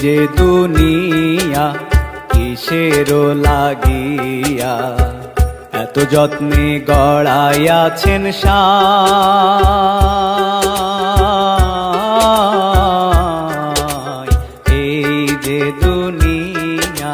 যে দুনিয়া কিসের লাগিয়া এত যত্নে গড়াইয়াছেন সায় এই যে দুনিয়া।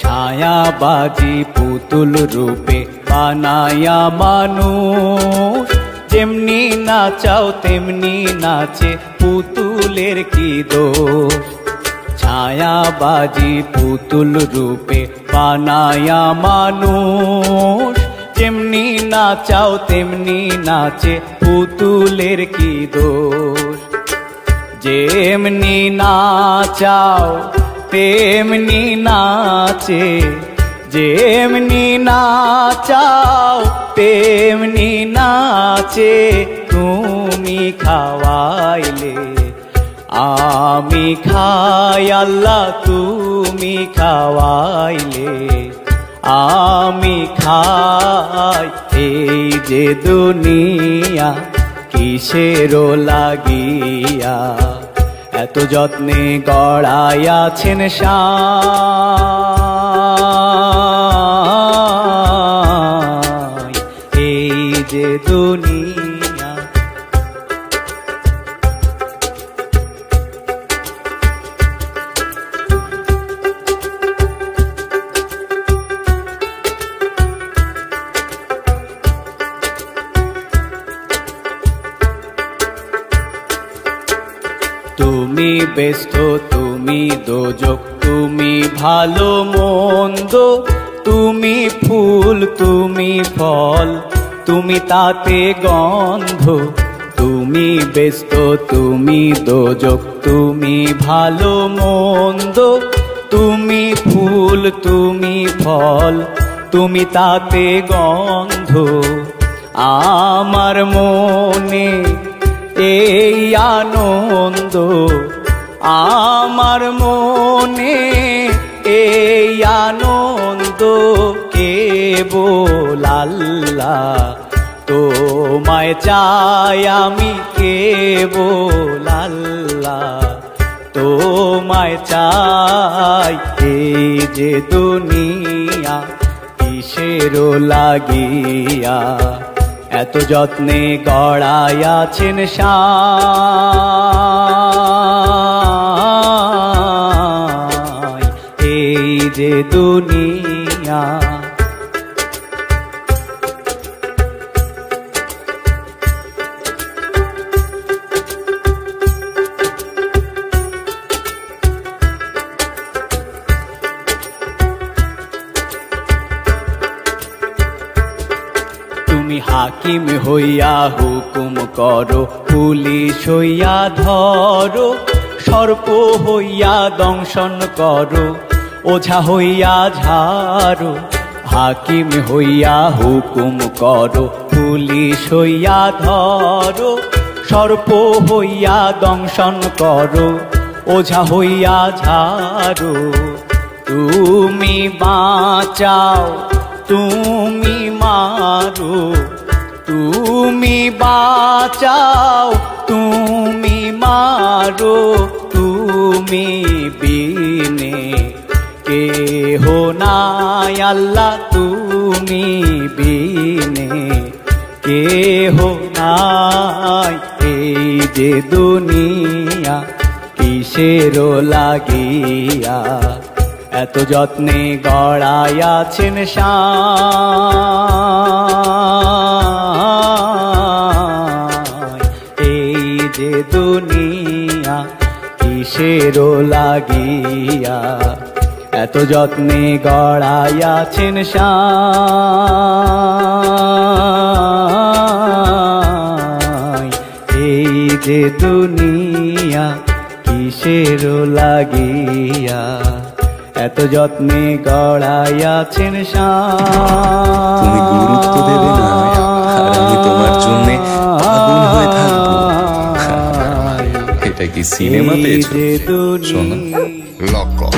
ছায়াবাজি পুতুল রূপে বানায়া মানুষ, যেমনি নাচাও তেমনি নাচে পুতুলের কি দোষ। ছায়াবাজি পুতুল রূপে বানায়া মানুষ, যেমনি নাচাও তেমনি নাচে পুতুলের কি দোষ। যেমনি নাচাও তেমনি নাচে, যেমনি নাচাও তেমনি নাচে। তুমি খাওয়াইলে আমি খাই আল্লাহ, তুমি খাওয়াইলে আমি খাই। এই যে দুনিয়া কিসের লাগিয়া এত যত্নে গড়াইয়াছেন সায় এই যে দুনিয়া। তুমি ব্যস্ত তুমি দোজক, তুমি ভালো মন্দ, তুমি ফুল তুমি ফল, তুমি তাতে গন্ধ। তুমি ব্যস্ত তুমি দোজক, তুমি ভালো মন্দ, তুমি ফুল তুমি ফল, তুমি তাতে গন্ধ। আমার মনে এই আনন্দ, আমার মনে এই আনন্দ, কেবল আল্লাহ তোমায় চাই আমি, কেবল আল্লাহ তোমায় চাই। এই যে দুনিয়া কিসের লাগিয়া এত যত্নে গড়াইয়াছেন সায় এই যে দুনিয়া। তুমি হাকিম হইয়া হুকুম করো, পুলিশ হইয়া ধরো, সর্প হইয়া দংশন করো, ওঝা হইয়া ঝাড়ো। হাকিম হইয়া হুকুম করো, পুলিশ হইয়া ধরো, সর্প হইয়া দংশন করো, ওঝা হইয়া ঝাড়ো। তুমি বাঁচাও তুমি মারো, তুমি বাঁচাও তুমি মারো, তুমি বিনে কেহ নাই আল্লাহ, তুমি বিনে কেহ নাই। এই যে দুনিয়া কিসের লাগিয়া এত যত্নে গড়াইয়াছেন সায় এই যে দুনিয়া কিসের লাগিয়া এত যত্নে গড়াইয়াছেন সায় এই যে দুনিয়া কিসের লাগিয়া এত যত্নে গড়াইয়াছেন সায়। তুমি গুরুত্ব দেবে না আর আমি তোমার জন্য আগুন হয়ে থাকবো। কি সিনেমা পেয়েছো? শোনো, লক কর।